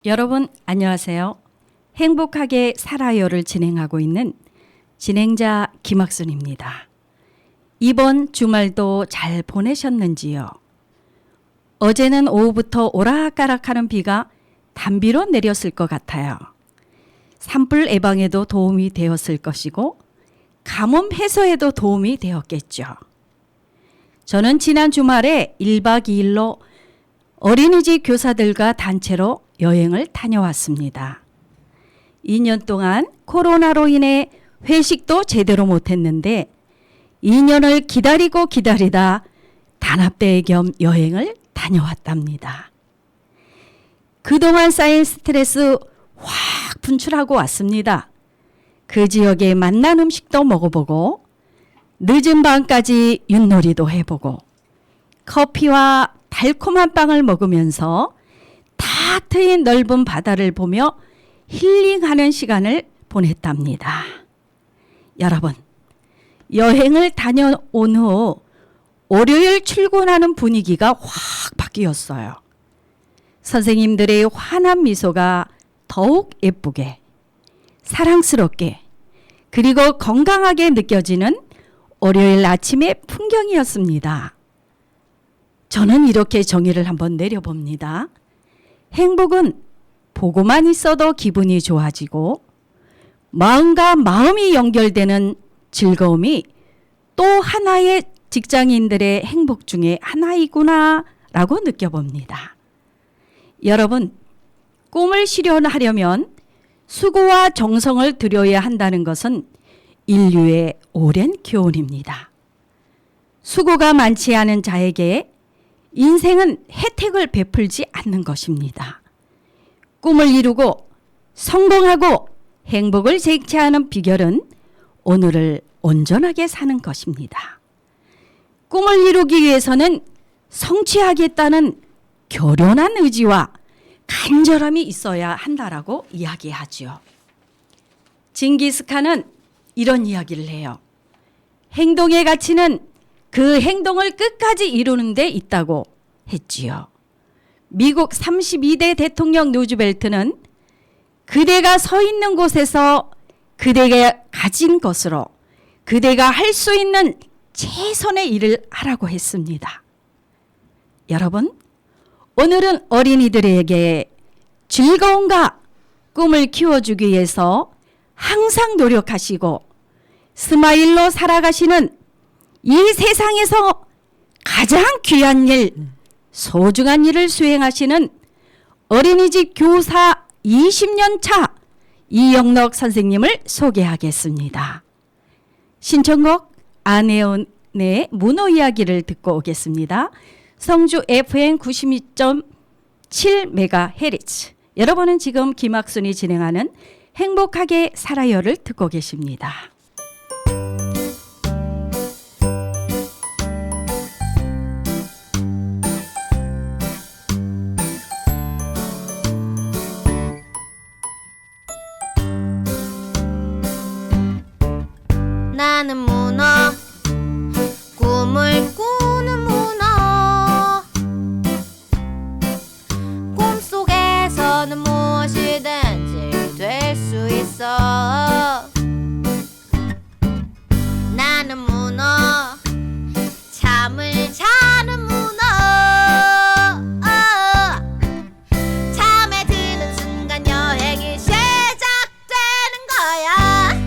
여러분 안녕하세요. 행복하게 살아요를 진행하고 있는 진행자 김학순입니다. 이번 주말도 잘 보내셨는지요? 어제는 오후부터 오락가락하는 비가 단비로 내렸을 것 같아요. 산불 예방에도 도움이 되었을 것이고 가뭄 해소에도 도움이 되었겠죠. 저는 지난 주말에 1박 2일로 어린이집 교사들과 단체로 여행을 다녀왔습니다. 2년 동안 코로나로 인해 회식도 제대로 못했는데 2년을 기다리다 단합대회 겸 여행을 다녀왔답니다. 그동안 쌓인 스트레스 확 분출하고 왔습니다. 그 지역의 맛난 음식도 먹어보고 늦은 밤까지 윷놀이도 해보고 커피와 달콤한 빵을 먹으면서 탁 트인 넓은 바다를 보며 힐링하는 시간을 보냈답니다. 여러분, 여행을 다녀온 후 월요일 출근하는 분위기가 확 바뀌었어요. 선생님들의 환한 미소가 더욱 예쁘게, 사랑스럽게, 그리고 건강하게 느껴지는 월요일 아침의 풍경이었습니다. 저는 이렇게 정의를 한번 내려봅니다. 행복은 보고만 있어도 기분이 좋아지고 마음과 마음이 연결되는 즐거움이 또 하나의 직장인들의 행복 중에 하나이구나 라고 느껴봅니다. 여러분, 꿈을 실현하려면 수고와 정성을 들여야 한다는 것은 인류의 오랜 교훈입니다. 수고가 많지 않은 자에게 인생은 혜택을 베풀지 않는 것입니다. 꿈을 이루고 성공하고 행복을 쟁취하는 비결은 오늘을 온전하게 사는 것입니다. 꿈을 이루기 위해서는 성취하겠다는 결연한 의지와 간절함이 있어야 한다라고 이야기하죠. 징기스칸은 이런 이야기를 해요. 행동의 가치는 그 행동을 끝까지 이루는 데 있다고 했지요. 미국 32대 대통령 루즈벨트는 그대가 서 있는 곳에서 그대가 가진 것으로 그대가 할 수 있는 최선의 일을 하라고 했습니다. 여러분, 오늘은 어린이들에게 즐거움과 꿈을 키워주기 위해서 항상 노력하시고 스마일로 살아가시는 이 세상에서 가장 귀한 일, 소중한 일을 수행하시는 어린이집 교사 20년 차 이영록 선생님을 소개하겠습니다. 신청곡 안혜원의 문호 이야기를 듣고 오겠습니다. 성주 FM 92.7MHz. 여러분은 지금 김학순이 진행하는 행복하게 살아요를 듣고 계십니다. 나는 문어, 꿈을 꾸는 문어. 꿈속에서는 무엇이든지 될 수 있어. 나는 문어, 잠을 자는 문어. 잠에 드는 순간 여행이 시작되는 거야.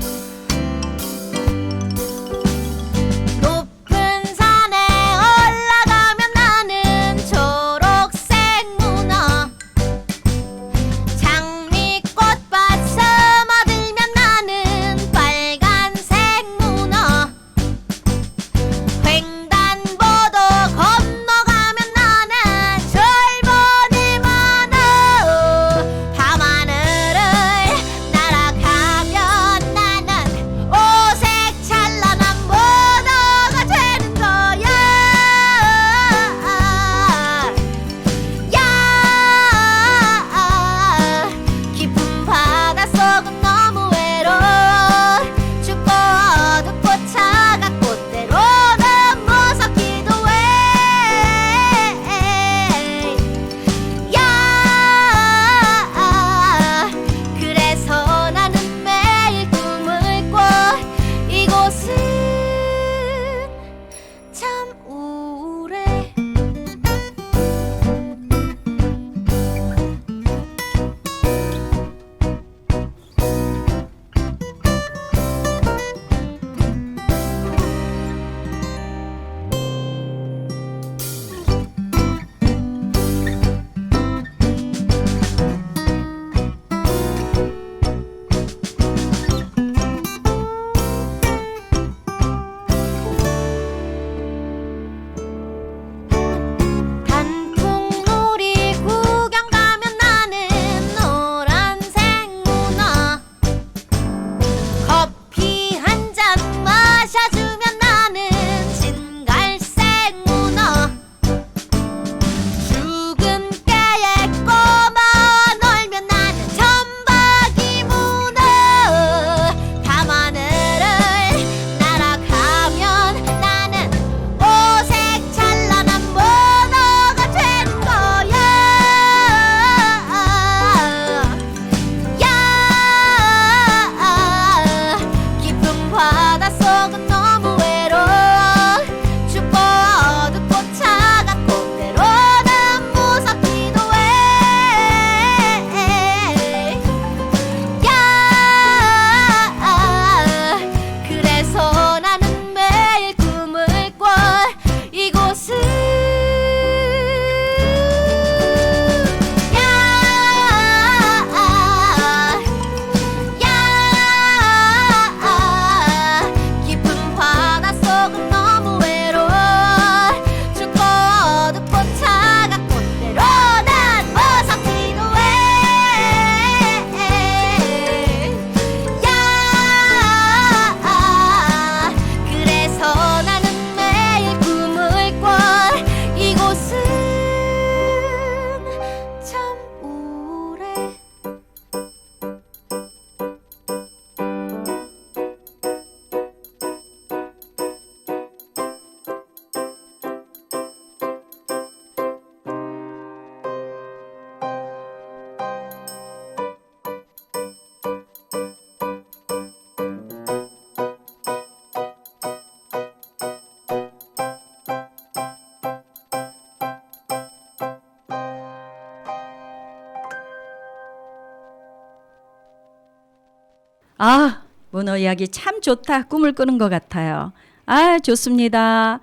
아, 문어 이야기 참 좋다. 꿈을 꾸는 것 같아요. 아, 좋습니다.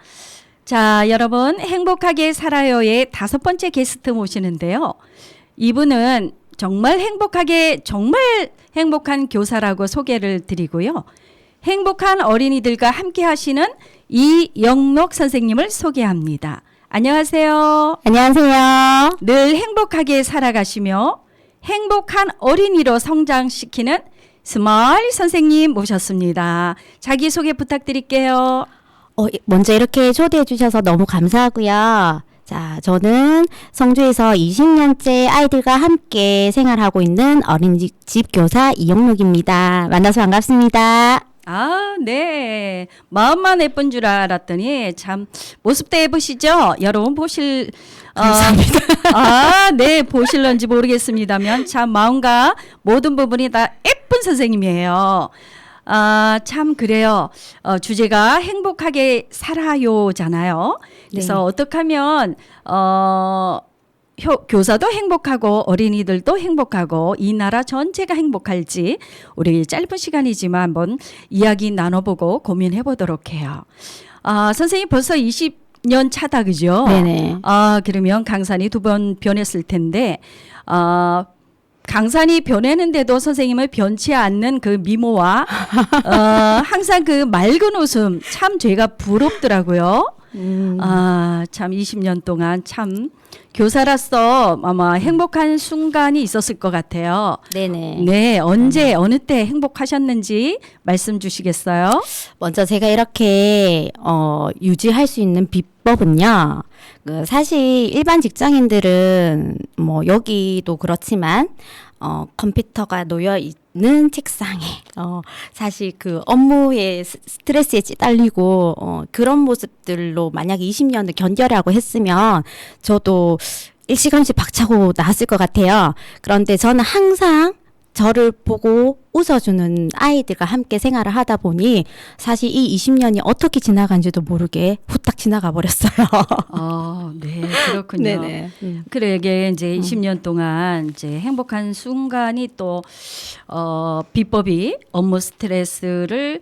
자, 여러분 행복하게 살아요의 5번째 게스트 모시는데요. 이분은 정말 행복한 교사라고 소개를 드리고요. 행복한 어린이들과 함께 하시는 이영록 선생님을 소개합니다. 안녕하세요. 안녕하세요. 늘 행복하게 살아가시며 행복한 어린이로 성장시키는 스마일 선생님 모셨습니다. 자기소개 부탁드릴게요. 먼저 이렇게 초대해 주셔서 너무 감사하고요. 자, 저는 성주에서 20년째 아이들과 함께 생활하고 있는 어린이집 교사 이영록입니다. 만나서 반갑습니다. 아, 네. 마음만 예쁜 줄 알았더니 참 모습도 예쁘시죠? 여러분 감사합니다. 네, 보실런지 모르겠습니다만 참 마음과 모든 부분이 다 예쁜 선생님이에요. 참 그래요. 주제가 행복하게 살아요잖아요. 그래서 네. 어떻게 하면 교사도 행복하고 어린이들도 행복하고 이 나라 전체가 행복할지 우리 짧은 시간이지만 한번 이야기 나눠보고 고민해 보도록 해요. 선생님 벌써 20년 차다 그죠? 네네. 그러면 강산이 2번 변했을 텐데 강산이 변했는데도 선생님을 변치 않는 그 미모와 항상 그 맑은 웃음 참 제가 부럽더라고요. 참 20년 동안 참 교사로서 아마 행복한 순간이 있었을 것 같아요. 네네. 네, 언제 어느 때 행복하셨는지 말씀 주시겠어요? 먼저 제가 이렇게 유지할 수 있는 비법은요. 사실 일반 직장인들은 뭐 여기도 그렇지만 컴퓨터가 놓여 있는 책상에 사실 그 업무에 스트레스에 찌달리고 그런 모습들로 만약에 20년을 견뎌라고 했으면 저도 일시감치 박차고 나왔을 것 같아요. 그런데 저는 항상 저를 보고 웃어주는 아이들과 함께 생활을 하다 보니 사실 이 20년이 어떻게 지나간지도 모르게 후딱 지나가 버렸어요. 네, 그렇군요. 네네. 그래 이게 이제 20년 동안 이제 행복한 순간이 또 비법이 업무 스트레스를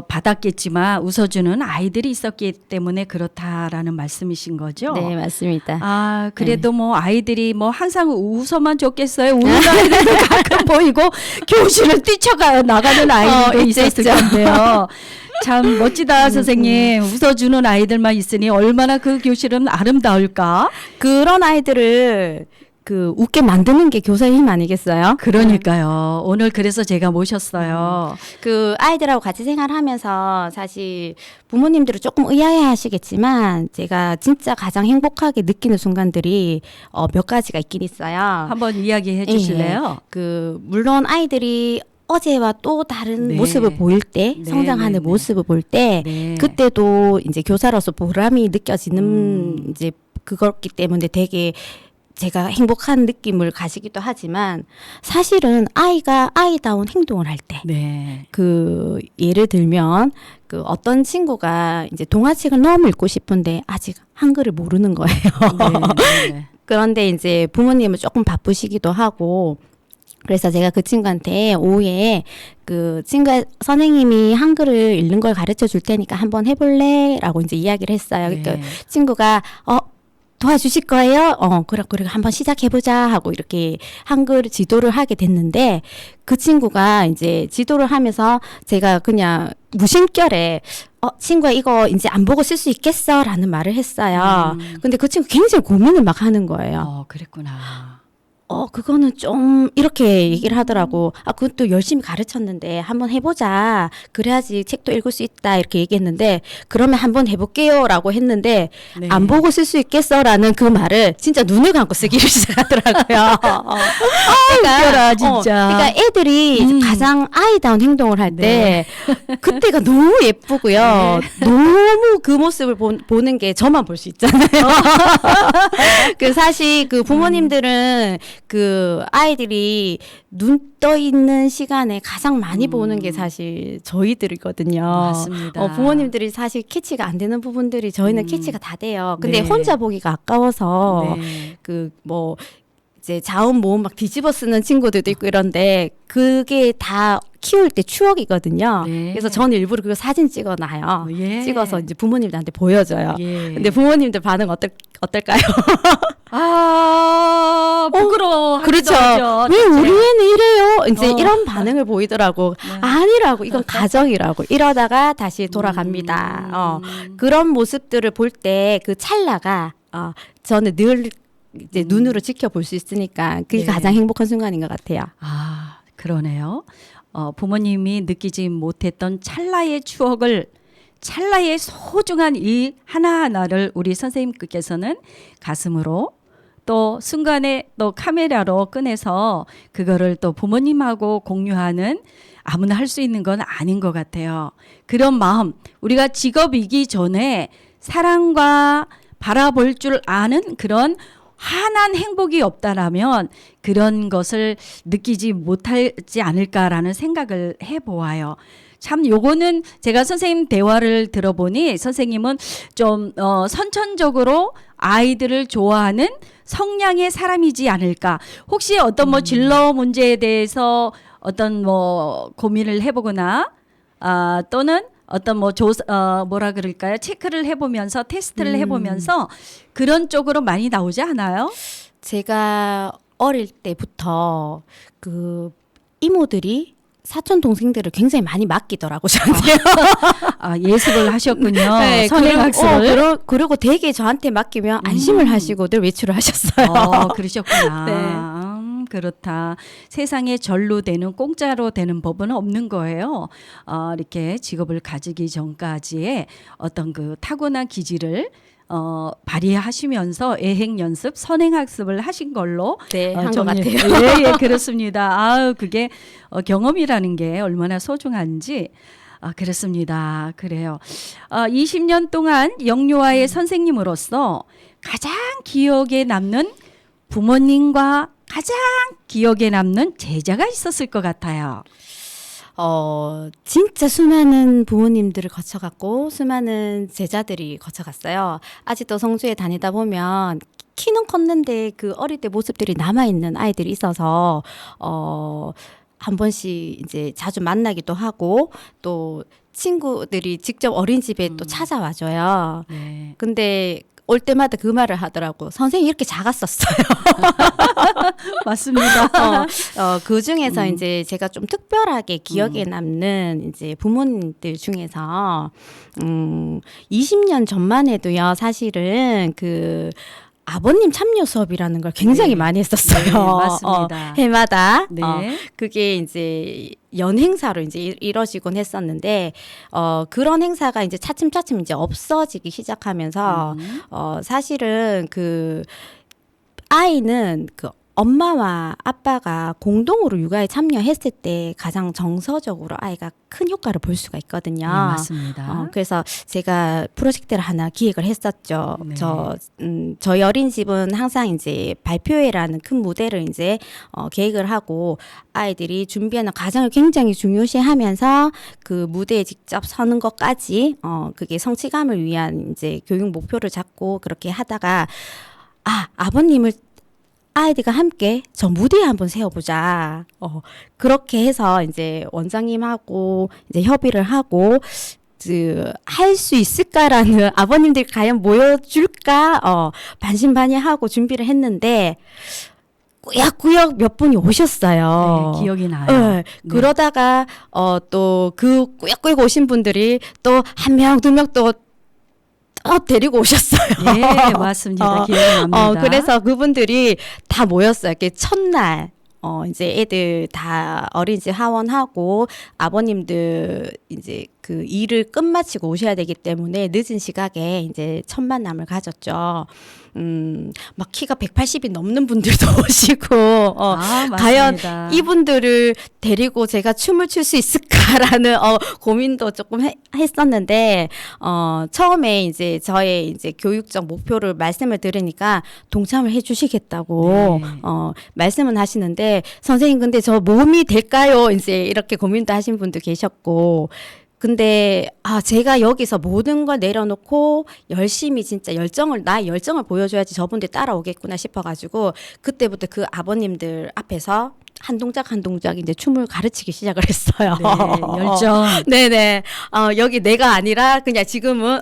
받았겠지만 웃어주는 아이들이 있었기 때문에 그렇다라는 말씀이신 거죠? 네, 맞습니다. 그래도 뭐 아이들이 뭐 항상 웃어만 줬겠어요. 우는 아이들도 가끔 보이고 교실을 뛰쳐가 나가는 아이들도 있었을 텐데요. 참 멋지다 선생님. 웃어주는 아이들만 있으니 얼마나 그 교실은 아름다울까? 그런 아이들을 웃게 만드는 게 교사의 힘 아니겠어요? 그러니까요. 오늘 그래서 제가 모셨어요. 그 아이들하고 같이 생활하면서 사실 부모님들은 조금 의아해 하시겠지만 제가 진짜 가장 행복하게 느끼는 순간들이 몇 가지가 있긴 있어요. 한번 이야기해 주실래요? 물론 아이들이 어제와 또 다른 네. 모습을 보일 때, 네, 성장하는 네, 네. 모습을 볼 때, 네. 그때도 이제 교사로서 보람이 느껴지는 이제 그거기 때문에 되게 제가 행복한 느낌을 가지기도 하지만 사실은 아이가 아이다운 행동을 할 때, 네. 예를 들면 어떤 친구가 이제 동화책을 너무 읽고 싶은데 아직 한글을 모르는 거예요. 네. 그런데 이제 부모님은 조금 바쁘시기도 하고 그래서 제가 그 친구한테 오후에 선생님이 한글을 읽는 걸 가르쳐 줄 테니까 한번 해볼래? 라고 이제 이야기를 했어요. 네. 그러니까 친구가, 도와주실 거예요? 그래, 한번 시작해보자 하고 이렇게 한글 지도를 하게 됐는데 그 친구가 이제 지도를 하면서 제가 그냥 무심결에 친구야 이거 이제 안 보고 쓸 수 있겠어? 라는 말을 했어요. 근데 그 친구 굉장히 고민을 막 하는 거예요. 그랬구나. 그거는 좀 이렇게 얘기를 하더라고. 그것도 열심히 가르쳤는데 한번 해보자. 그래야지 책도 읽을 수 있다. 이렇게 얘기했는데 그러면 한번 해볼게요. 라고 했는데 네. 안 보고 쓸 수 있겠어? 라는 그 말을 진짜 눈을 감고 쓰기를 시작하더라고요. 웃겨라, 진짜. 그러니까 애들이 가장 아이다운 행동을 할 때 그때가 너무 예쁘고요. 너무 그 모습을 보는 게 저만 볼 수 있잖아요. 사실 부모님들은 아이들이 눈 떠 있는 시간에 가장 많이 보는 게 사실 저희들이거든요. 맞습니다. 부모님들이 사실 캐치가 안 되는 부분들이 저희는 캐치가 다 돼요. 근데 네. 혼자 보기가 아까워서 네. 이제 자원 모음 막 뒤집어 쓰는 친구들도 있고 이런데 그게 다 키울 때 추억이거든요. 네. 그래서 저는 일부러 그거 사진 찍어놔요. 예. 찍어서 이제 부모님들한테 보여줘요. 예. 근데 부모님들 반응 어떨까요? 부끄러워. 그렇죠. 왜 우리 애는 이래요? 이제 이런 반응을 보이더라고. 아니라고. 이건 가정이라고. 이러다가 다시 돌아갑니다. 그런 모습들을 볼 때 그 찰나가 저는 늘 이제 눈으로 지켜볼 수 있으니까 그게 네. 가장 행복한 순간인 것 같아요. 그러네요. 부모님이 느끼지 못했던 찰나의 추억을 찰나의 소중한 일 하나하나를 우리 선생님께서는 가슴으로 또 순간에 또 카메라로 꺼내서 그거를 또 부모님하고 공유하는 아무나 할 수 있는 건 아닌 것 같아요. 그런 마음 우리가 직업이기 전에 사랑과 바라볼 줄 아는 그런 환한 행복이 없다라면 그런 것을 느끼지 못하지 않을까라는 생각을 해보아요. 참 요거는 제가 선생님 대화를 들어보니 선생님은 좀 선천적으로 아이들을 좋아하는 성향의 사람이지 않을까. 혹시 어떤 뭐 진로 문제에 대해서 어떤 뭐 고민을 해보거나 또는 어떤 뭐 뭐라 그럴까요? 체크를 해보면서 테스트를 해보면서 그런 쪽으로 많이 나오지 않아요? 제가 어릴 때부터 그 이모들이 사촌 동생들을 굉장히 많이 맡기더라고 저한테. 예습을 하셨군요. 네, 선행학습을. 그리고 되게 저한테 맡기면 안심을 하시고 늘 외출을 하셨어요. 그러셨구나. 네. 그렇다. 세상에 절로 되는 공짜로 되는 법은 없는 거예요. 이렇게 직업을 가지기 전까지의 어떤 그 타고난 기질을 발휘하시면서 애행 연습, 선행 학습을 하신 걸로 네, 한 것 같아요. 예, 그렇습니다. 그게 경험이라는 게 얼마나 소중한지. 그렇습니다. 그래요. 20년 동안 영유아의 선생님으로서 가장 기억에 남는 부모님과 가장 기억에 남는 제자가 있었을 것 같아요. 진짜 수많은 부모님들을 거쳐갔고 수많은 제자들이 거쳐갔어요. 아직도 성주에 다니다 보면 키는 컸는데 그 어릴 때 모습들이 남아있는 아이들이 있어서 한 번씩 이제 자주 만나기도 하고 또 친구들이 직접 어린이집에 또 찾아와줘요. 네. 근데 올 때마다 그 말을 하더라고. 선생님 이렇게 작았었어요. 맞습니다. 그 중에서 이제 제가 좀 특별하게 기억에 남는 이제 부모님들 중에서 20년 전만 해도요. 사실은 그 아버님 참여 수업이라는 걸 굉장히 많이 했었어요. 네, 맞습니다. 해마다. 네. 그게 이제 연행사로 이제 이뤄지곤 했었는데, 그런 행사가 이제 차츰차츰 이제 없어지기 시작하면서, 사실은 그 아이는 그 엄마와 아빠가 공동으로 육아에 참여했을 때 가장 정서적으로 아이가 큰 효과를 볼 수가 있거든요. 네, 맞습니다. 그래서 제가 프로젝트를 하나 기획을 했었죠. 네. 저희 어린이집은 항상 이제 발표회라는 큰 무대를 이제 계획을 하고 아이들이 준비하는 과정을 굉장히 중요시하면서 그 무대에 직접 서는 것까지 그게 성취감을 위한 이제 교육 목표를 잡고 그렇게 하다가 아버님을 아이들과 함께 저 무대에 한번 세워보자. 그렇게 해서 이제 원장님하고 이제 협의를 하고 할 수 있을까라는 아버님들이 과연 모여줄까 반신반의하고 준비를 했는데 꾸역꾸역 몇 분이 오셨어요. 네, 기억이 나요. 네. 그러다가 또 그 꾸역꾸역 오신 분들이 또 한 명, 두 명 또 데리고 오셨어요. 예, 맞습니다. 기억이 납니다. 그래서 그분들이 다 모였어요. 이렇게 첫날, 이제 애들 다 어린이집 하원하고 아버님들 이제 그 일을 끝마치고 오셔야 되기 때문에 늦은 시각에 이제 첫 만남을 가졌죠. 막 키가 180이 넘는 분들도 오시고, 과연 이분들을 데리고 제가 춤을 출 수 있을까라는 고민도 조금 했었는데, 처음에 이제 저의 이제 교육적 목표를 말씀을 들으니까 동참을 해주시겠다고, 네. 말씀은 하시는데, 선생님 근데 저 몸이 될까요? 이제 이렇게 고민도 하신 분도 계셨고, 근데 제가 여기서 모든 걸 내려놓고 열심히 진짜 나의 열정을 보여줘야지 저분들이 따라오겠구나 싶어가지고 그때부터 그 아버님들 앞에서 한 동작 한 동작 이제 춤을 가르치기 시작을 했어요. 네, 열정. 네네. 여기 내가 아니라 그냥 지금은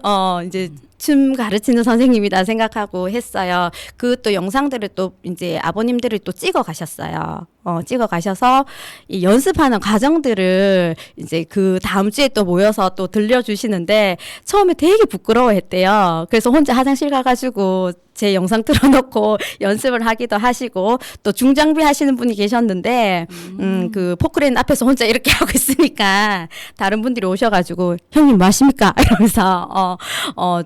이제 춤 가르치는 선생님이다 생각하고 했어요. 그 또 영상들을 또 이제 아버님들을 또 찍어 가셨어요. 찍어 가셔서 이 연습하는 과정들을 이제 그 다음 주에 또 모여서 또 들려주시는데 처음에 되게 부끄러워했대요. 그래서 혼자 화장실 가가지고 제 영상 틀어놓고 연습을 하기도 하시고 또 중장비 하시는 분이 계셨는데 그 포크레인 앞에서 혼자 이렇게 하고 있으니까 다른 분들이 오셔가지고 형님 뭐 하십니까? 이러면서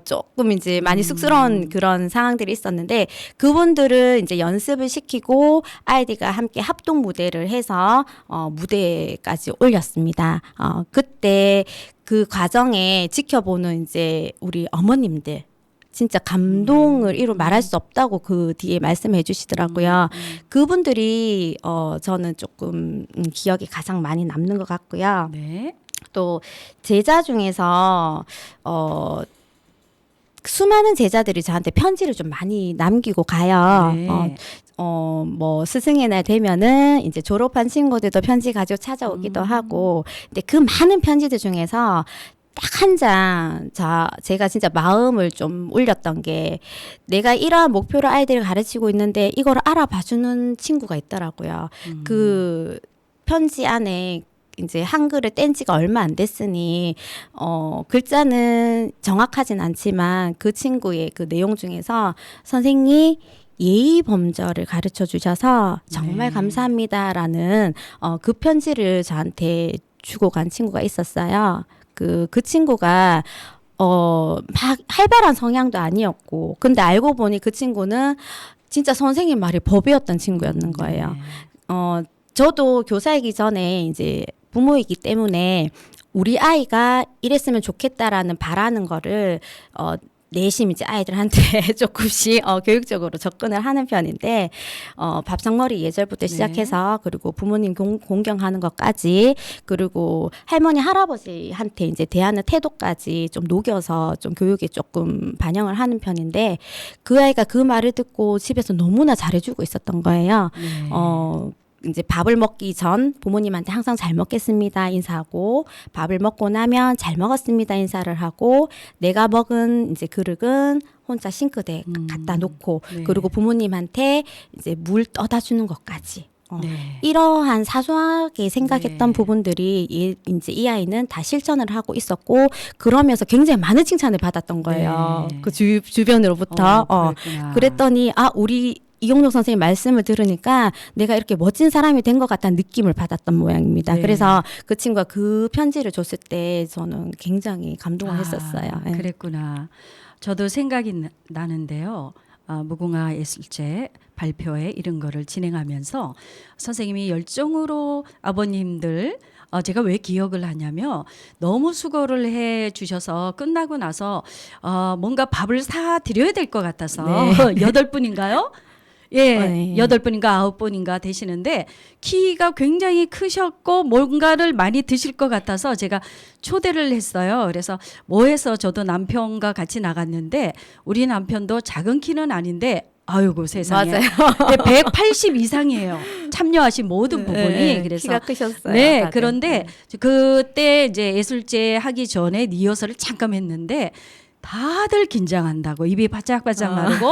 조금 이제 많이 쑥스러운 그런 상황들이 있었는데 그분들을 이제 연습을 시키고 아이디가 함께 합동 무대를 해서 무대까지 올렸습니다. 그때 그 과정에 지켜보는 이제 우리 어머님들 진짜 감동을 이루 말할 수 없다고 그 뒤에 말씀해 주시더라고요. 그분들이 저는 조금 기억에 가장 많이 남는 것 같고요. 네. 또 제자 중에서 수많은 제자들이 저한테 편지를 좀 많이 남기고 가요. 네. 뭐 스승의 날 되면은 이제 졸업한 친구들도 편지 가지고 찾아오기도 하고, 근데 그 많은 편지들 중에서 딱 한 장, 제가 진짜 마음을 좀 울렸던 게 내가 이러한 목표로 아이들을 가르치고 있는데 이걸 알아봐주는 친구가 있더라고요. 그 편지 안에 이제 한글을 뗀 지가 얼마 안 됐으니 글자는 정확하진 않지만 그 친구의 그 내용 중에서 선생님 예의 범절을 가르쳐 주셔서 정말 네. 감사합니다라는 그 편지를 저한테 주고 간 친구가 있었어요. 그 친구가 막 활발한 성향도 아니었고, 근데 알고 보니 그 친구는 진짜 선생님 말이 법이었던 친구였는 거예요. 저도 교사이기 전에 이제 부모이기 때문에 우리 아이가 이랬으면 좋겠다라는 바라는 거를 내심 이제 아이들한테 조금씩 교육적으로 접근을 하는 편인데 밥상머리 예절부터 시작해서 그리고 부모님 공경하는 것까지 그리고 할머니 할아버지한테 이제 대하는 태도까지 좀 녹여서 좀 교육에 조금 반영을 하는 편인데 그 아이가 그 말을 듣고 집에서 너무나 잘해주고 있었던 거예요. 네. 이제 밥을 먹기 전 부모님한테 항상 잘 먹겠습니다 인사하고, 밥을 먹고 나면 잘 먹었습니다 인사를 하고, 내가 먹은 이제 그릇은 혼자 싱크대에 갖다 놓고, 네. 그리고 부모님한테 이제 물 떠다 주는 것까지. 네. 이러한 사소하게 생각했던 네. 부분들이 이제 이 아이는 다 실천을 하고 있었고, 그러면서 굉장히 많은 칭찬을 받았던 거예요. 네. 그 주변으로부터. 그랬구나. 그랬더니 우리 이용록 선생님 말씀을 들으니까 내가 이렇게 멋진 사람이 된 것 같다는 느낌을 받았던 모양입니다. 네. 그래서 그 친구가 그 편지를 줬을 때 저는 굉장히 감동을 했었어요. 예. 그랬구나. 저도 생각이 나는데요. 무궁화 예술제 발표회 이런 거를 진행하면서 선생님이 열정으로 아버님들 제가 왜 기억을 하냐면 너무 수고를 해 주셔서 끝나고 나서 뭔가 밥을 사 드려야 될 것 같아서 네. 8분인가요? 예, 네. 8분인가 9분인가 되시는데 키가 굉장히 크셨고 뭔가를 많이 드실 것 같아서 제가 초대를 했어요. 그래서 뭐 해서 저도 남편과 같이 나갔는데 우리 남편도 작은 키는 아닌데 아이고 세상에. 맞아요. 180 이상이에요. 참여하신 모든 부분이. 네, 그래서 키가 크셨어요. 네, 다들. 그런데 그때 이제 예술제 하기 전에 리허설을 잠깐 했는데 다들 긴장한다고 입이 바짝바짝 마르고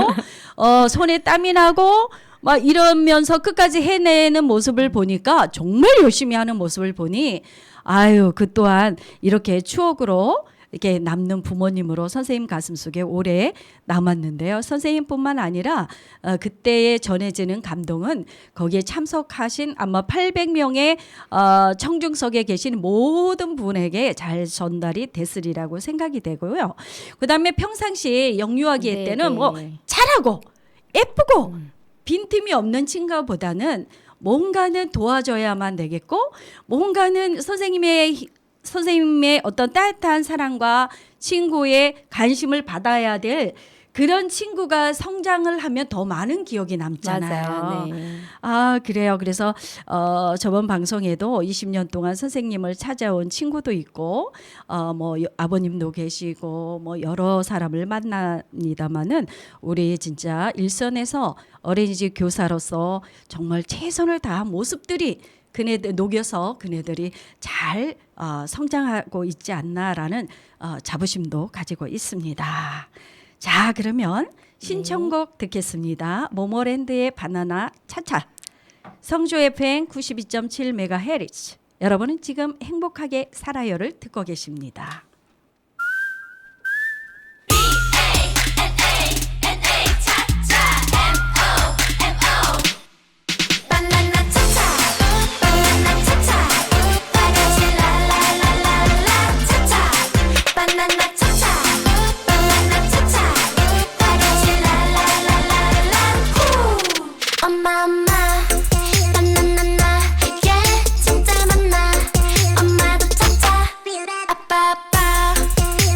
손에 땀이 나고 막 이러면서 끝까지 해내는 모습을 보니까 정말 열심히 하는 모습을 보니 아유 그 또한 이렇게 추억으로 이렇게 남는 부모님으로 선생님 가슴속에 오래 남았는데요. 선생님뿐만 아니라 그때의 전해지는 감동은 거기에 참석하신 아마 800명의 청중석에 계신 모든 분에게 잘 전달이 됐으리라고 생각이 되고요. 그다음에 평상시 영유아기 네, 때는 네. 뭐 잘하고 예쁘고 빈틈이 없는 친구보다는 뭔가는 도와줘야만 되겠고 뭔가는 선생님의 어떤 따뜻한 사랑과 친구의 관심을 받아야 될 그런 친구가 성장을 하면 더 많은 기억이 남잖아요. 맞아요. 네. 아, 그래요. 그래서 저번 방송에도 20년 동안 선생님을 찾아온 친구도 있고 뭐 아버님도 계시고 뭐 여러 사람을 만납니다마는 우리 진짜 일선에서 어린이집 교사로서 정말 최선을 다한 모습들이 그네들 녹여서 그네들이 잘 성장하고 있지 않나라는 자부심도 가지고 있습니다. 자, 그러면 신청곡 듣겠습니다. 모모랜드의 바나나 차차. 성주 FM 92.7MHz. 여러분은 지금 행복하게 살아요를 듣고 계십니다. 바나나 차차 바나나 차차 다같이 랄랄랄랄라 차차 바나나 차차 바나나 차차 다같이 랄랄랄랄라 후 엄마 바나나나 예 진짜 많아 엄마도 차차 아빠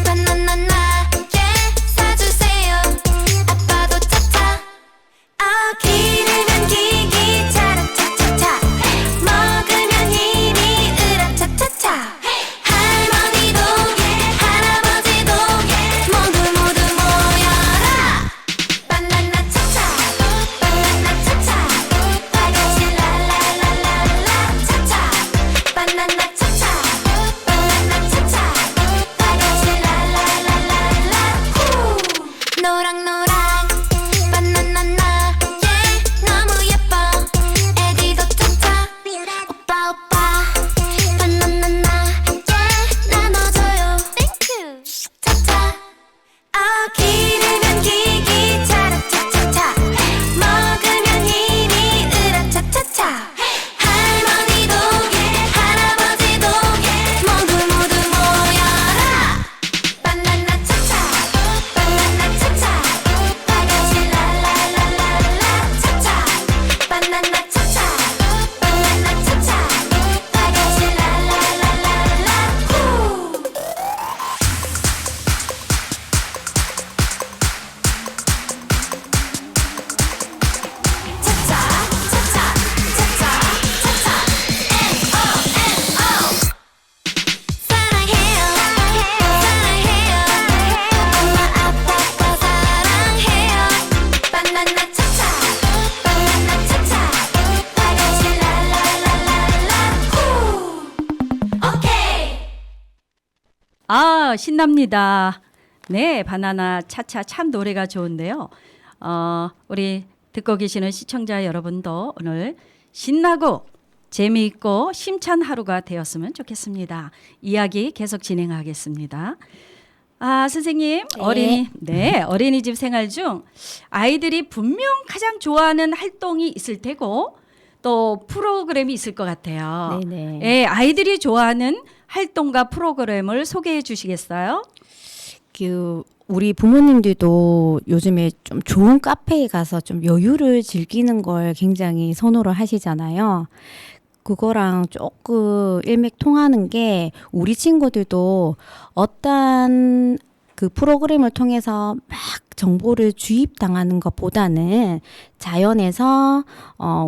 바나나나 예 사주세요 아빠도 차차 기르면 기기 차라차차차 먹으면 힘이 으라차차차 할머니도 할아버지도 모두 모여라 바나나 차차 바나나 차차 다같이 랄랄랄랄라 차차 바나나 차차 바나나 차차 다같이 랄랄랄랄라 후 노랑노랑 바나나나 예 너무 예뻐 애기도 차차 오빠 바나나나 예 나눠줘요 땡큐 차차 기르면 기기 차라차차차 먹으면 힘이 으라차차차 할머니도 할아버지도 모두 모여라 바나나 차차 바나나 차차 다같이 랄랄랄랄라 차차 바나나 차차 바나나 차차 다같이 랄랄랄랄라 후 차차 차차 차차 차차 M-O-M-O 사랑해요 사랑해요 엄마 아빠 사랑해요 바나나 차차 바나나 차차 다같이 랄랄랄랄라 후 오케이 아, 신납니다. 네, 바나나 차차 참 노래가 좋은데요. 우리 듣고 계시는 시청자 여러분도 오늘 신나고 재미있고 힘찬 하루가 되었으면 좋겠습니다. 이야기 계속 진행하겠습니다. 아, 선생님, 어린이집 생활 중 아이들이 분명 가장 좋아하는 활동이 있을 테고 또 프로그램이 있을 것 같아요. 네네. 예, 아이들이 좋아하는 활동과 프로그램을 소개해 주시겠어요? 우리 부모님들도 요즘에 좀 좋은 카페에 가서 좀 여유를 즐기는 걸 굉장히 선호를 하시잖아요. 그거랑 조금 일맥통하는 게 우리 친구들도 어떤 그 프로그램을 통해서 막 정보를 주입당하는 것보다는 자연에서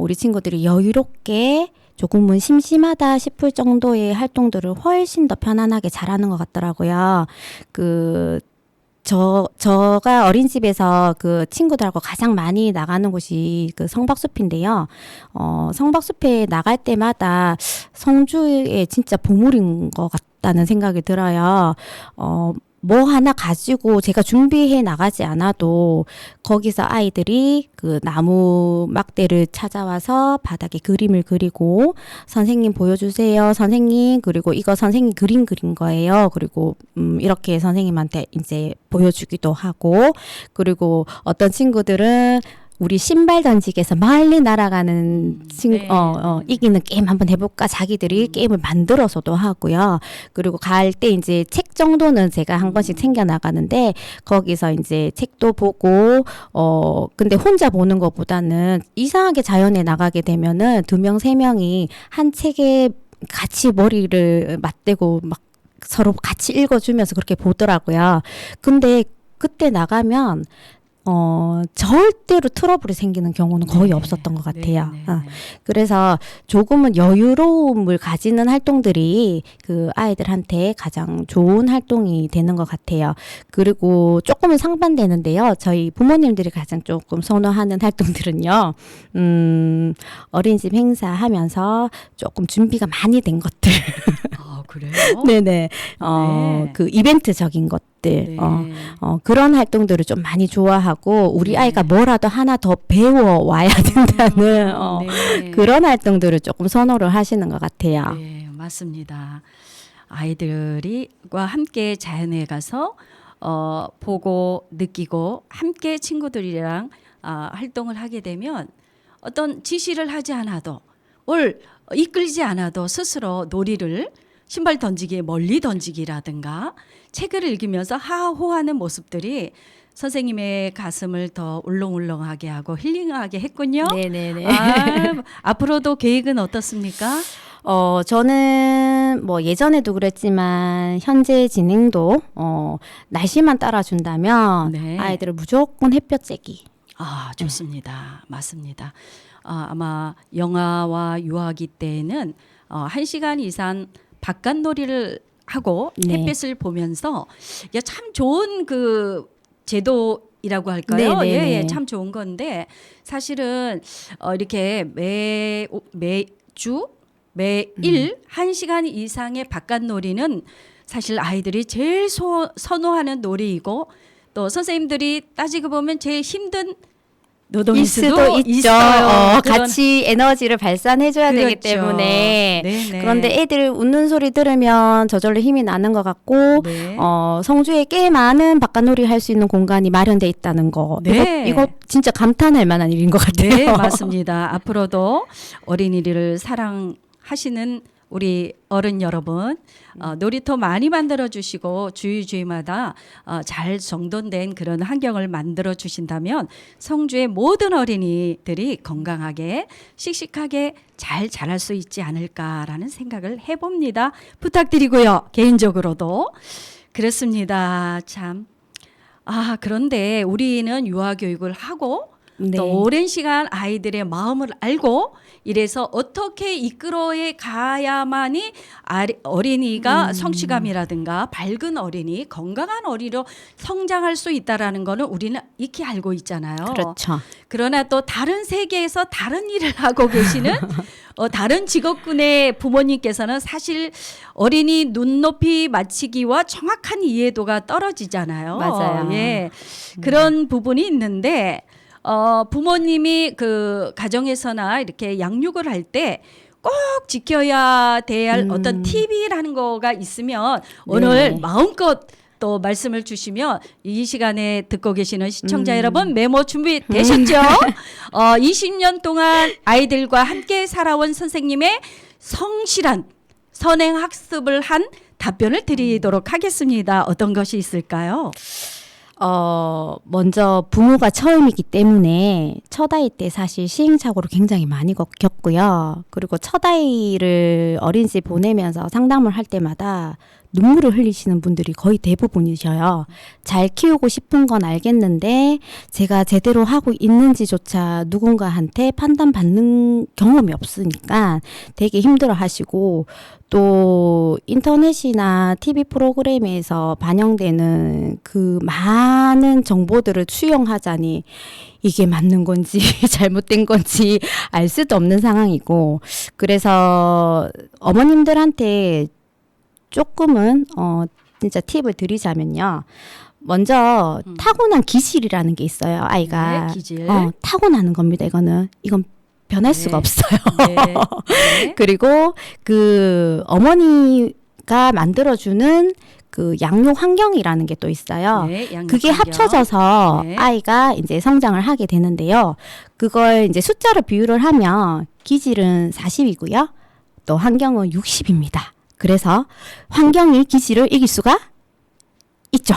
우리 친구들이 여유롭게 조금은 심심하다 싶을 정도의 활동들을 훨씬 더 편안하게 잘하는 것 같더라고요. 저가 어린이집에서 그 친구들하고 가장 많이 나가는 곳이 그 성박숲인데요. 성박숲에 나갈 때마다 성주의 진짜 보물인 것 같다는 생각이 들어요. 뭐 하나 가지고 제가 준비해 나가지 않아도 거기서 아이들이 그 나무 막대를 찾아와서 바닥에 그림을 그리고 선생님 보여주세요. 선생님 그리고 이거 선생님 그린 거예요. 그리고 이렇게 선생님한테 이제 보여주기도 하고 그리고 어떤 친구들은 우리 신발 던지기에서 멀리 날아가는 이기는 게임 한번 해볼까 자기들이 게임을 만들어서도 하고요. 그리고 갈 때 이제 책 정도는 제가 한 권씩 챙겨 나가는데 거기서 이제 책도 보고 근데 혼자 보는 것보다는 이상하게 자연에 나가게 되면은 2명, 3명이 한 책에 같이 머리를 맞대고 막 서로 같이 읽어주면서 그렇게 보더라고요. 근데 그때 나가면 절대로 트러블이 생기는 경우는 거의 네. 없었던 것 같아요. 네, 네, 어. 네. 그래서 조금은 여유로움을 가지는 활동들이 그 아이들한테 가장 좋은 활동이 되는 것 같아요. 그리고 조금은 상반되는데요. 저희 부모님들이 가장 조금 선호하는 활동들은요. 어린이집 행사하면서 조금 준비가 많이 된 것들. 아, 그래요? 네네. 네. 그 이벤트적인 것들. 네. 그런 활동들을 좀 많이 좋아하고 우리 네. 아이가 뭐라도 하나 더 배워 와야 된다는 네. 그런 활동들을 조금 선호를 하시는 것 같아요. 네, 맞습니다. 아이들이과 함께 자연에 가서 보고 느끼고 함께 친구들이랑 활동을 하게 되면 어떤 지시를 하지 않아도 뭘 이끌지 않아도 스스로 놀이를 신발 던지기, 멀리 던지기라든가 책을 읽으면서 하호하는 모습들이 선생님의 가슴을 더 울렁울렁하게 하고 힐링하게 했군요. 네네네. 앞으로도 계획은 어떻습니까? 저는 뭐 예전에도 그랬지만 현재 진행도 날씨만 따라준다면 네. 아이들을 무조건 햇볕 쬐기. 좋습니다. 맞습니다. 아마 영아와 유아기 때에는 1시간 이상 바깥놀이를 하고 네. 햇빛을 보면서 참 좋은 그 제도이라고 할까요? 네네네. 예, 참 좋은 건데 사실은 이렇게 매주 매일 1시간 이상의 바깥놀이는 사실 아이들이 제일 선호하는 놀이이고 또 선생님들이 따지고 보면 제일 힘든 노동일 수도 있어요. 그런- 같이 에너지를 발산해줘야 되기 그렇죠. 때문에 네네. 그런데 애들 웃는 소리 들으면 저절로 힘이 나는 것 같고 네. 성주에 꽤 많은 바깥놀이 할 수 있는 공간이 마련돼 있다는 거 네. 이거 진짜 감탄할 만한 일인 것 같아요. 네, 맞습니다. 앞으로도 어린이를 사랑하시는 우리 어른 여러분, 놀이터 많이 만들어 주시고 주마다 잘 정돈된 그런 환경을 만들어 주신다면 성주의 모든 어린이들이 건강하게 씩씩하게 잘 자랄 수 있지 않을까라는 생각을 해봅니다. 부탁드리고요. 개인적으로도 그렇습니다. 참. 그런데 우리는 유아 교육을 하고 네. 또 오랜 시간 아이들의 마음을 알고 이래서 어떻게 이끌어에 가야만이 어린이가 성취감이라든가 밝은 어린이, 건강한 어린이로 성장할 수 있다라는 거는 우리는 익히 알고 있잖아요. 그렇죠. 그러나 또 다른 세계에서 다른 일을 하고 계시는 다른 직업군의 부모님께서는 사실 어린이 눈높이 맞추기와 정확한 이해도가 떨어지잖아요. 맞아요. 예. 그런 부분이 있는데 부모님이 그 가정에서나 이렇게 양육을 할 때 꼭 지켜야 될 어떤 팁이라는 거가 있으면 오늘 마음껏 또 말씀을 주시면 이 시간에 듣고 계시는 시청자 여러분 메모 준비 되셨죠? 20년 동안 아이들과 함께 살아온 선생님의 성실한 선행 학습을 한 답변을 드리도록 하겠습니다. 어떤 것이 있을까요? 먼저 부모가 처음이기 때문에 첫 아이 때 사실 시행착오를 굉장히 많이 겪고요. 그리고 첫 아이를 어린이집 보내면서 상담을 할 때마다 눈물을 흘리시는 분들이 거의 대부분이셔요. 잘 키우고 싶은 건 알겠는데 제가 제대로 하고 있는지조차 누군가한테 판단받는 경험이 없으니까 되게 힘들어 하시고 또 인터넷이나 TV 프로그램에서 반영되는 그 많은 정보들을 수용하자니 이게 맞는 건지 잘못된 건지 알 수도 없는 상황이고 그래서 어머님들한테 조금은 진짜 팁을 드리자면요. 먼저 타고난 기질이라는 게 있어요. 아이가 네, 기질. 타고나는 겁니다. 이건 변할 네. 수가 없어요. 네. 네. 그리고 그 어머니가 만들어주는 그 양육 환경이라는 게 또 있어요. 네, 양육 그게 환경. 합쳐져서 네. 아이가 이제 성장을 하게 되는데요. 그걸 이제 숫자로 비유를 하면 기질은 40이고요. 또 환경은 60입니다. 그래서 환경이 기질을 이길 수가 있죠.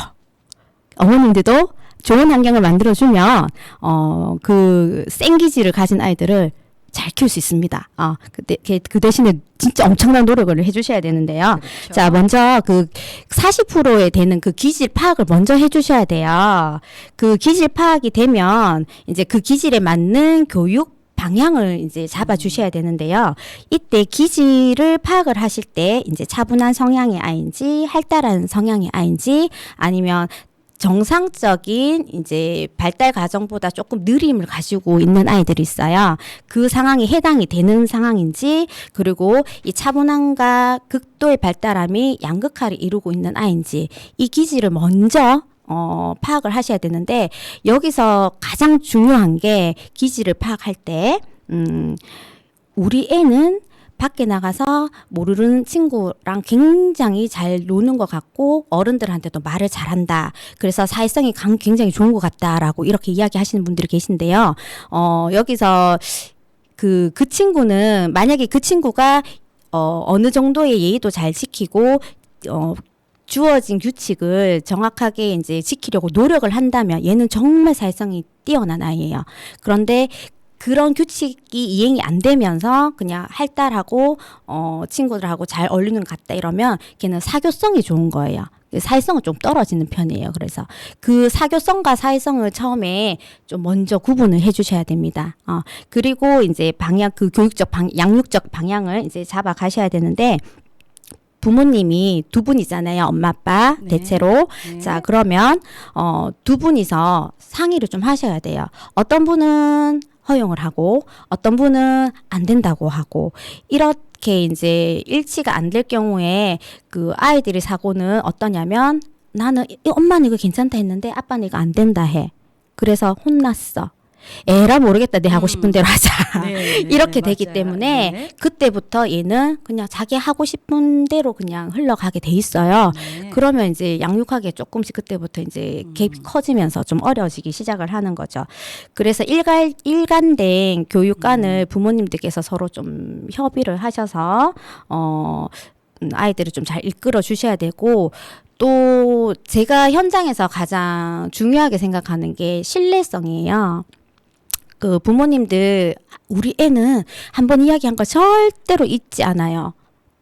어머님들도 좋은 환경을 만들어주면 그 센 기질을 가진 아이들을 잘 키울 수 있습니다. 그 대신에 진짜 엄청난 노력을 해주셔야 되는데요. 그렇죠. 자, 먼저 그 40%에 되는 그 기질 파악을 먼저 해주셔야 돼요. 그 기질 파악이 되면 이제 그 기질에 맞는 교육 방향을 이제 잡아주셔야 되는데요. 이때 기질을 파악을 하실 때 이제 차분한 성향의 아이인지 활달한 성향의 아이인지 아니면 정상적인 이제 발달 과정보다 조금 느림을 가지고 있는 아이들이 있어요. 그 상황에 해당이 되는 상황인지 그리고 이 차분함과 극도의 발달함이 양극화를 이루고 있는 아이인지 이 기질을 먼저 파악을 하셔야 되는데 여기서 가장 중요한 게 기질을 파악할 때 우리 애는 밖에 나가서 모르는 친구랑 굉장히 잘 노는 것 같고 어른들한테도 말을 잘한다. 그래서 사회성이 굉장히 좋은 것 같다라고 이렇게 이야기하시는 분들이 계신데요. 여기서 그 친구는 만약에 그 친구가 어느 정도의 예의도 잘 지키고 주어진 규칙을 정확하게 이제 지키려고 노력을 한다면 얘는 정말 사회성이 뛰어난 아이예요. 그런데 그런 규칙이 이행이 안 되면서 그냥 활달하고 친구들하고 잘 어울리는 것 같다 이러면 걔는 사교성이 좋은 거예요. 사회성은 좀 떨어지는 편이에요. 그래서 그 사교성과 사회성을 처음에 좀 먼저 구분을 해주셔야 됩니다. 그리고 이제 그 양육적 방향을 이제 잡아 가셔야 되는데 부모님이 두 분이잖아요. 엄마, 아빠, 네. 대체로. 네. 자, 그러면, 두 분이서 상의를 좀 하셔야 돼요. 어떤 분은 허용을 하고, 어떤 분은 안 된다고 하고, 이렇게 이제 일치가 안 될 경우에 그 아이들의 사고는 어떠냐면, 나는, 엄마는 이거 괜찮다 했는데, 아빠는 이거 안 된다 해. 그래서 혼났어. 에라 모르겠다. 내 하고 싶은 대로 하자. 네, 이렇게 되기 맞아요. 때문에 네. 그때부터 얘는 그냥 자기 하고 싶은 대로 그냥 흘러가게 돼 있어요. 네. 그러면 이제 양육하기에 조금씩 그때부터 이제 갭이 커지면서 좀 어려워지기 시작을 하는 거죠. 그래서 일관된 교육관을 부모님들께서 서로 좀 협의를 하셔서 아이들을 좀 잘 이끌어 주셔야 되고 또 제가 현장에서 가장 중요하게 생각하는 게 신뢰성이에요. 그 부모님들 우리 애는 한번 이야기한 걸 절대로 잊지 않아요.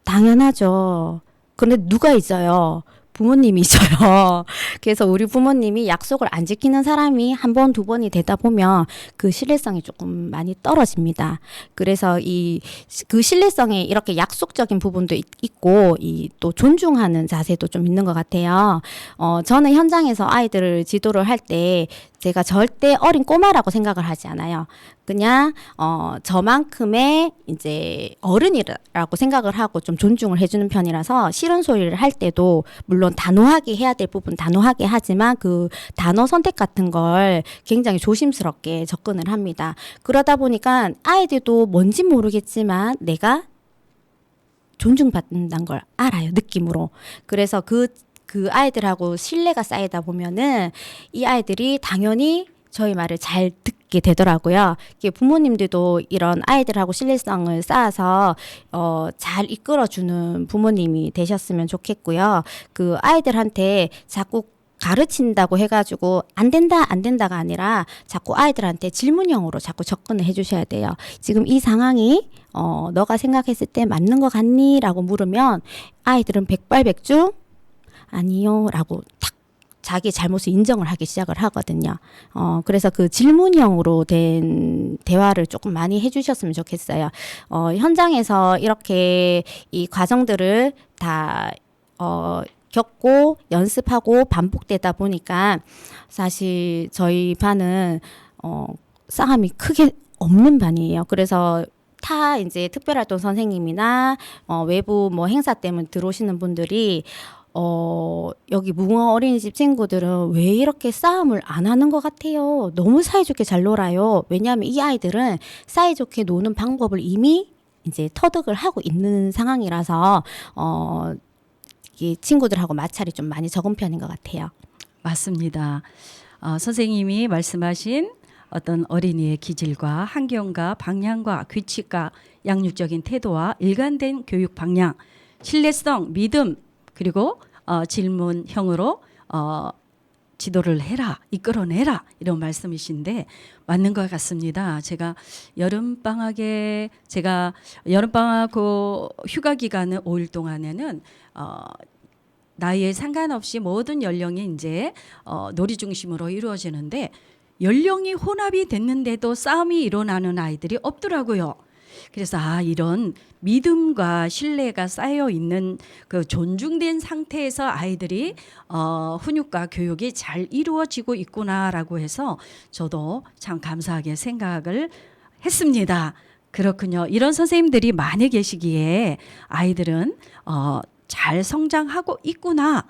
당연하죠. 그런데 누가 잊어요? 부모님이 잊어요. 그래서 우리 부모님이 약속을 안 지키는 사람이 한 번, 두 번이 되다 보면 그 신뢰성이 조금 많이 떨어집니다. 그래서 그 신뢰성에 이렇게 약속적인 부분도 있고 또 존중하는 자세도 좀 있는 것 같아요. 저는 현장에서 아이들을 지도를 할 때 제가 절대 어린 꼬마라고 생각을 하지 않아요. 그냥 저만큼의 이제 어른이라고 생각을 하고 좀 존중을 해주는 편이라서 싫은 소리를 할 때도 물론 단호하게 해야 될 부분 단호하게 하지만 그 단어 선택 같은 걸 굉장히 조심스럽게 접근을 합니다. 그러다 보니까 아이들도 뭔지 모르겠지만 내가 존중받는다는 걸 알아요. 느낌으로. 그래서 그 아이들하고 신뢰가 쌓이다 보면은 이 아이들이 당연히 저희 말을 잘 듣게 되더라고요. 부모님들도 이런 아이들하고 신뢰성을 쌓아서 잘 이끌어주는 부모님이 되셨으면 좋겠고요. 그 아이들한테 자꾸 가르친다고 해가지고 안 된다가 아니라 자꾸 아이들한테 질문형으로 자꾸 접근을 해주셔야 돼요. 지금 이 상황이 너가 생각했을 때 맞는 것 같니? 라고 물으면 아이들은 백발백중 아니요 라고 탁 자기 잘못을 인정을 하기 시작을 하거든요. 그래서 그 질문형으로 된 대화를 조금 많이 해주셨으면 좋겠어요. 현장에서 이렇게 이 과정들을 다 겪고 연습하고 반복되다 보니까 사실 저희 반은 싸움이 크게 없는 반이에요. 그래서 이제 특별활동 선생님이나 외부 뭐 행사 때문에 들어오시는 분들이 여기 뭉어 어린이집 친구들은 왜 이렇게 싸움을 안 하는 것 같아요. 너무 사이좋게 잘 놀아요. 왜냐하면 이 아이들은 사이좋게 노는 방법을 이미 이제 터득을 하고 있는 상황이라서 이 친구들하고 마찰이 좀 많이 적은 편인 것 같아요. 맞습니다. 선생님이 말씀하신 어떤 어린이의 기질과 환경과 방향과 규칙과 양육적인 태도와 일관된 교육 방향, 신뢰성, 믿음 그리고 질문형으로 지도를 해라, 이끌어내라 이런 말씀이신데 맞는 것 같습니다. 제가 여름방학에 여름방학 그 휴가 기간은 5일 동안에는 나이에 상관없이 모든 연령이 이제 놀이 중심으로 이루어지는데 연령이 혼합이 됐는데도 싸움이 일어나는 아이들이 없더라고요. 그래서 이런 믿음과 신뢰가 쌓여 있는 그 존중된 상태에서 아이들이 훈육과 교육이 잘 이루어지고 있구나라고 해서 저도 참 감사하게 생각을 했습니다. 그렇군요. 이런 선생님들이 많이 계시기에 아이들은 잘 성장하고 있구나.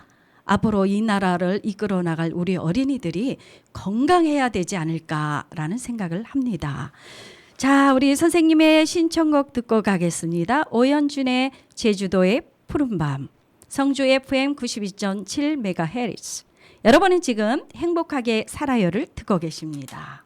앞으로 이 나라를 이끌어 나갈 우리 어린이들이 건강해야 되지 않을까라는 생각을 합니다. 자, 우리 선생님의 신청곡 듣고 가겠습니다. 오연준의 제주도의 푸른밤, 성주 FM 92.7MHz. 여러분은 지금 행복하게 살아요를 듣고 계십니다.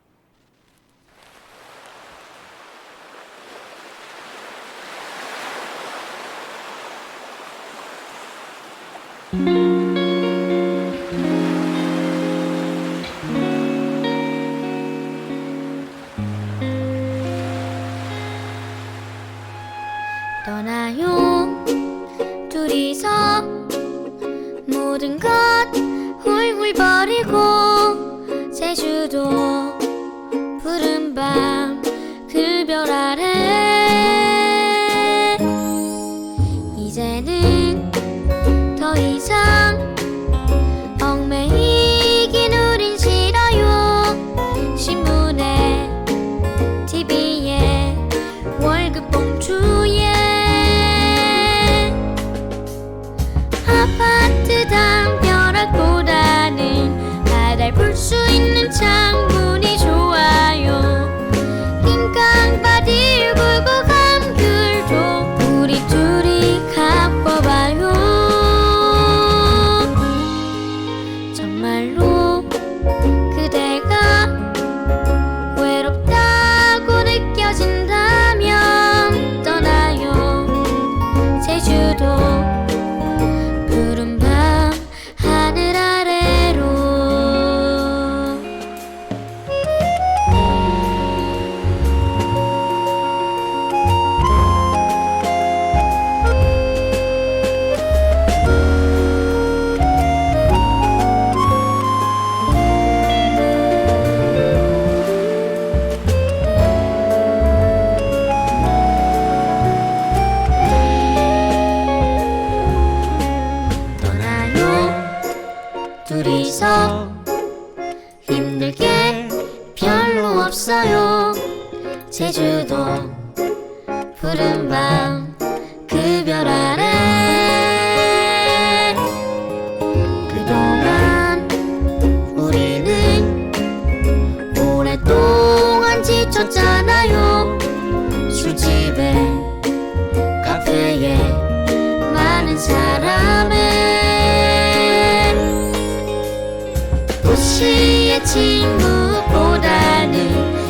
떠나요 둘이서 모든 것 훌훌 버리고 제주도 푸른 밤 그 별 아래 이제는 더 이상 얽매이긴 우린 싫어요. 신문에 TV에 월급 봉투에 아파트 담벼락보다는 바다를 볼 수 있는 창문이 좋아요. 긴 강바들 굴고 감귤도 우리 둘이 가꿔봐요. 정말로 그대가 외롭다고 느껴진다면 떠나요. 제주도 푸른 밤 하늘 아래로. 떠나요 둘이서 힘들 게 별로 없어요. 제주도 푸른 밤 그 별 아래 그동안 우리는 오랫동안 지쳤잖아요. 술집에 카페에 많은 사람에 도시의 친구보다는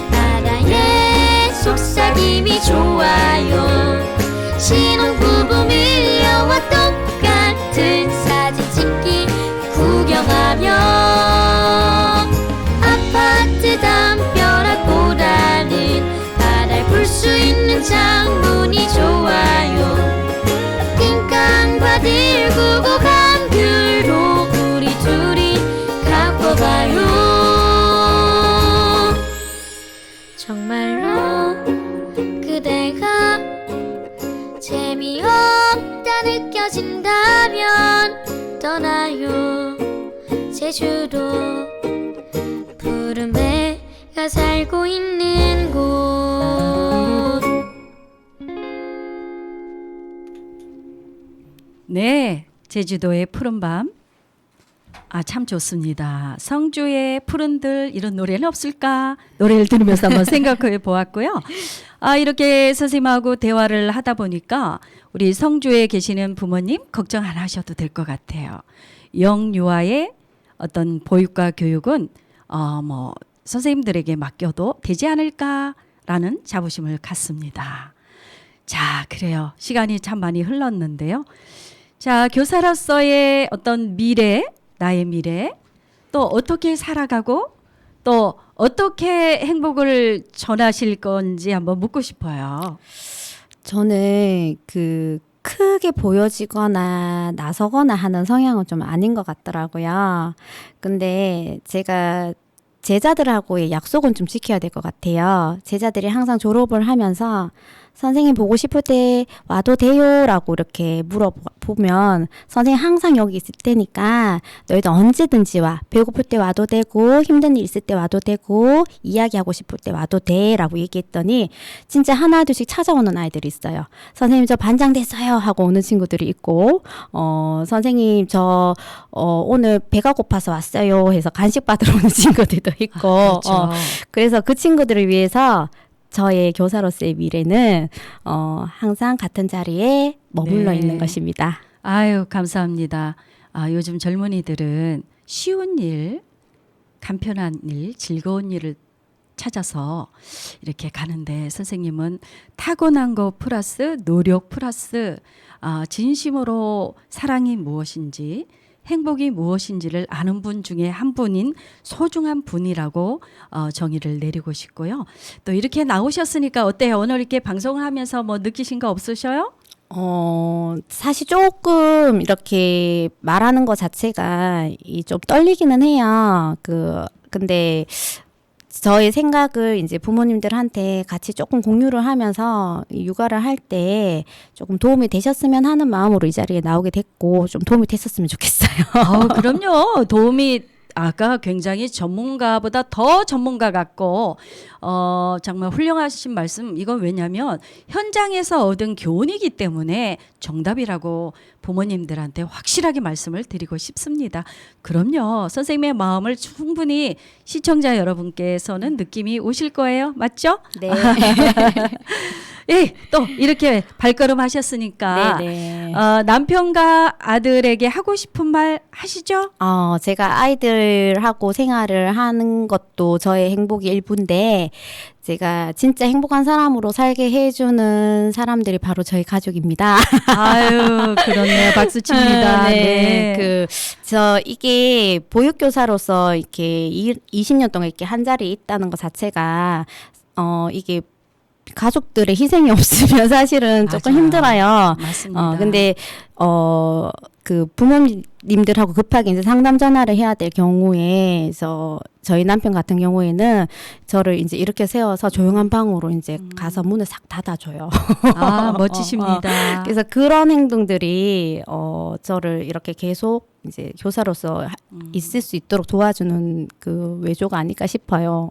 바다의 속삭임이 좋아요. 신혼부부 밀려와 똑같은 사진 찍기 구경하며 아파트 담벼락보다는 바다를 볼 수 있는 창문이 좋아요. 긴 강바들 굴고 감귤도 우리 둘이 가꿔봐요. 정말로 그대가 재미없다 느껴진다면 떠나요. 제주도 푸른 배가 살고 있는 곳. 네, 제주도의 푸른밤. 참 좋습니다. 성주의 푸른들 이런 노래는 없을까? 노래를 들으면서 한번 생각해 보았고요. 이렇게 선생님하고 대화를 하다 보니까 우리 성주에 계시는 부모님 걱정 안 하셔도 될 것 같아요. 영유아의 어떤 보육과 교육은 선생님들에게 맡겨도 되지 않을까라는 자부심을 갖습니다. 자, 그래요. 시간이 참 많이 흘렀는데요. 자, 교사로서의 어떤 미래, 나의 미래, 또 어떻게 살아가고 또 어떻게 행복을 전하실 건지 한번 묻고 싶어요. 저는 그 크게 보여지거나 나서거나 하는 성향은 좀 아닌 것 같더라고요. 근데 제가 제자들하고의 약속은 좀 지켜야 될 것 같아요. 제자들이 항상 졸업을 하면서 선생님 보고 싶을 때 와도 돼요? 라고 이렇게 물어보면 선생님 항상 여기 있을 테니까 너희도 언제든지 와. 배고플 때 와도 되고 힘든 일 있을 때 와도 되고 이야기하고 싶을 때 와도 돼 라고 얘기했더니 진짜 하나 둘씩 찾아오는 아이들이 있어요. 선생님 저 반장 됐어요 하고 오는 친구들이 있고 선생님 저 오늘 배가 고파서 왔어요 해서 간식 받으러 오는 친구들도 있고 그렇죠. 그래서 그 친구들을 위해서 저의 교사로서의 미래는 항상 같은 자리에 머물러 네. 있는 것입니다. 아유, 감사합니다. 요즘 젊은이들은 쉬운 일, 간편한 일, 즐거운 일을 찾아서 이렇게 가는데 선생님은 타고난 거 플러스 노력 플러스 진심으로 사랑이 무엇인지 행복이 무엇인지를 아는 분 중에 한 분인 소중한 분이라고 정의를 내리고 싶고요. 또 이렇게 나오셨으니까 어때요? 오늘 이렇게 방송을 하면서 뭐 느끼신 거 없으셔요? 사실 조금 이렇게 말하는 것 자체가 좀 떨리기는 해요. 근데 저의 생각을 이제 부모님들한테 같이 조금 공유를 하면서 육아를 할 때 조금 도움이 되셨으면 하는 마음으로 이 자리에 나오게 됐고 좀 도움이 됐었으면 좋겠어요. 그럼요. 도움이 아까 굉장히 전문가보다 더 전문가 같고 정말 훌륭하신 말씀. 이건 왜냐하면 현장에서 얻은 교훈이기 때문에 정답이라고 부모님들한테 확실하게 말씀을 드리고 싶습니다. 그럼요. 선생님의 마음을 충분히 시청자 여러분께서는 느낌이 오실 거예요. 맞죠? 네. 예, 또 이렇게 발걸음 하셨으니까 네. 남편과 아들에게 하고 싶은 말 하시죠? 제가 아이들하고 생활을 하는 것도 저의 행복의 일부인데 제가 진짜 행복한 사람으로 살게 해주는 사람들이 바로 저희 가족입니다. 아유, 그렇네요. 박수 칩니다. 네. 이게 보육교사로서 이렇게 20년 동안 이렇게 한 자리에 있다는 것 자체가 이게 가족들의 희생이 없으면 사실은 조금 맞아요. 힘들어요. 맞습니다. 근데 그 부모님들하고 급하게 이제 상담 전화를 해야 될 경우에 저희 남편 같은 경우에는 저를 이제 이렇게 세워서 조용한 방으로 이제 가서 문을 싹 닫아줘요. 멋지십니다. 그래서 그런 행동들이 저를 이렇게 계속 이제 교사로서 있을 수 있도록 도와주는 그 외조가 아닐까 싶어요.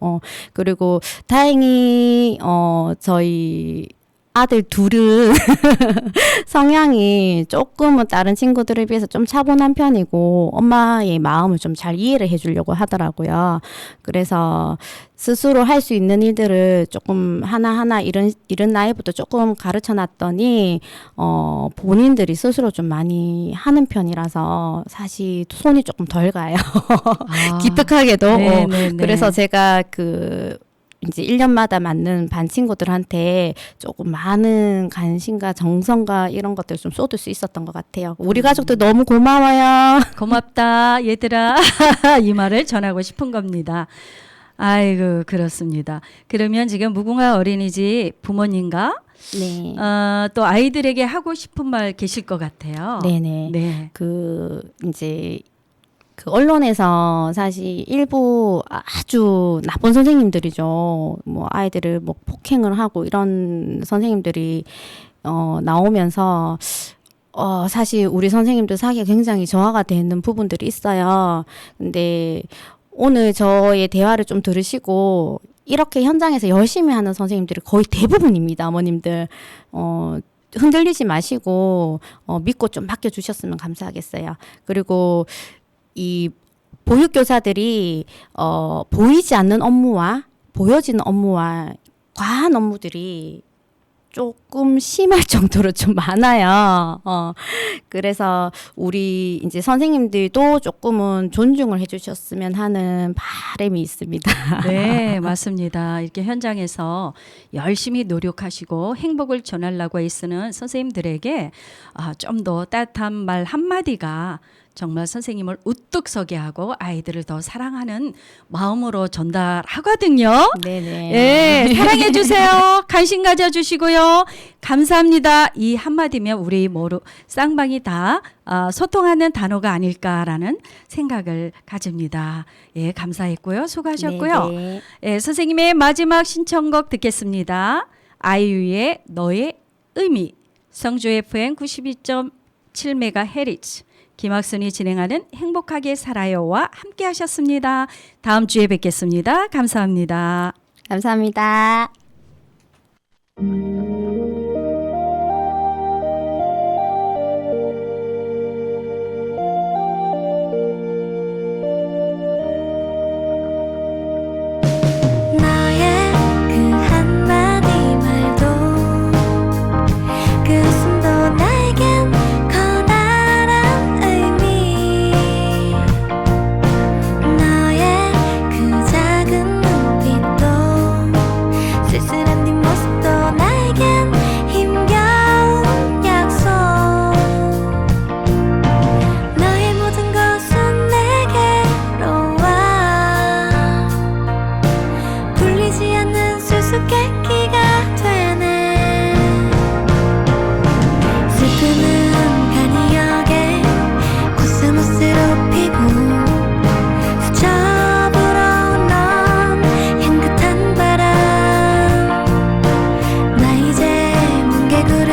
그리고 다행히 저희 아들 둘은 성향이 조금은 다른 친구들에 비해서 좀 차분한 편이고 엄마의 마음을 좀 잘 이해를 해주려고 하더라고요. 그래서 스스로 할 수 있는 일들을 조금 하나하나 이런 나이부터 조금 가르쳐 놨더니 본인들이 스스로 좀 많이 하는 편이라서 사실 손이 조금 덜 가요. 기특하게도. 네네네. 그래서 제가 이제 1년마다 맞는 반 친구들한테 조금 많은 관심과 정성과 이런 것들을 좀 쏟을 수 있었던 것 같아요. 우리 가족들 너무 고마워요. 고맙다, 얘들아. 이 말을 전하고 싶은 겁니다. 아이고, 그렇습니다. 그러면 지금 무궁화 어린이집 부모님과 네. 또 아이들에게 하고 싶은 말 계실 것 같아요. 네네. 네. 이제 언론에서 사실 일부 아주 나쁜 선생님들이죠. 뭐 아이들을 뭐 폭행을 하고 이런 선생님들이 나오면서 사실 우리 선생님들 사기가 굉장히 저하가 되는 부분들이 있어요. 근데 오늘 저의 대화를 좀 들으시고 이렇게 현장에서 열심히 하는 선생님들이 거의 대부분입니다. 어머님들. 흔들리지 마시고 믿고 좀 맡겨주셨으면 감사하겠어요. 그리고 이 보육교사들이 보이지 않는 업무와 보여지는 업무와 과한 업무들이 조금 심할 정도로 좀 많아요. 그래서 우리 이제 선생님들도 조금은 존중을 해주셨으면 하는 바람이 있습니다. 네, 맞습니다. 이렇게 현장에서 열심히 노력하시고 행복을 전하려고 애쓰는 선생님들에게 좀 더 따뜻한 말 한마디가 정말 선생님을 우뚝 서게 하고 아이들을 더 사랑하는 마음으로 전달하거든요. 네네. 예, 사랑해 주세요. 관심 가져 주시고요. 감사합니다. 이 한마디면 우리 모두 쌍방이 다 소통하는 단어가 아닐까라는 생각을 가집니다. 예, 감사했고요. 수고하셨고요. 네네. 예, 선생님의 마지막 신청곡 듣겠습니다. 아이유의 너의 의미. 성주 FM 92.7MHz 김학순이 진행하는 행복하게 살아요와 함께 하셨습니다. 다음 주에 뵙겠습니다. 감사합니다. 감사합니다. 너의 그 한마디 말도 그 웃음도 나에겐 커다란 의미 너의 그 작은 눈빛도 쓸쓸한 뒷모습도 나에겐 힘겨운 약속 너의 모든 것은 내게로 와 풀리지 않는 수수께끼가 되네 슬픔은 간이 역에 코스모스로 피고 스쳐 불어온 넌 향긋한 바람 나 이제 뭉게구름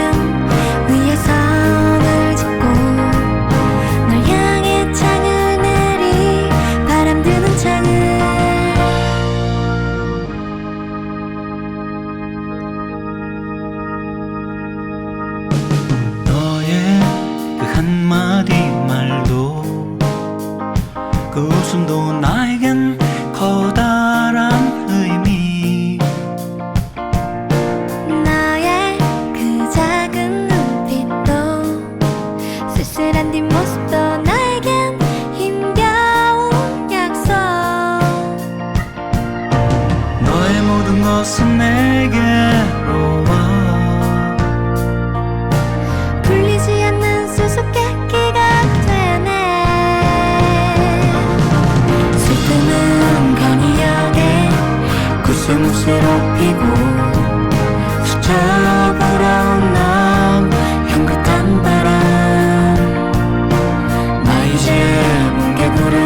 위에 선을 짓고 널 향해 창을 내리 바람 드는 창을 너의 그 한마디 말도 그 웃음도 나에겐 커다란 의미 너의 그 작은 눈빛도 쓸쓸한 뒷모습도 나에겐 힘겨운 약속 너의 모든 것은 내게로 와 풀리지 않는 수수께끼가 되네 슬픔은 간이 역에 코스모스로 피고 스쳐 불어온 넌 향긋한 바람 나 이제 뭉게구름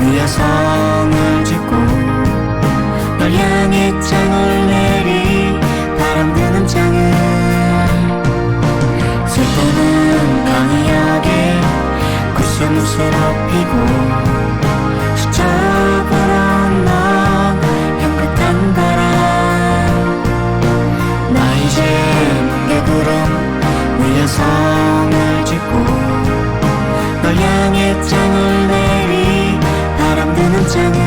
위에 성을 짓고 널 향해 창을 내리 바람 드는 창을 슬픔은 강이하게 코스모스로 피고 스쳐 불어온 넌 향긋한 바람 나 이제 뭉게구름 위에 성을 짓고 널 향해 창을 내리 바람 드는 창을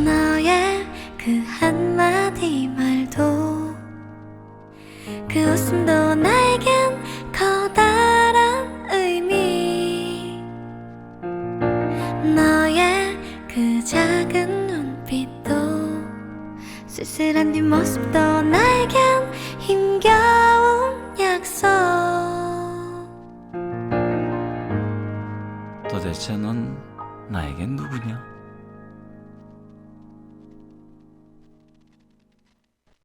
너의 그 한마디 말도 그 웃음도 나에겐 커다란 의미 너의 그 작은 눈빛도 쓸쓸한 뒷모습도 나에겐 힘겨운 약속 도대체 넌 나에겐 누구냐?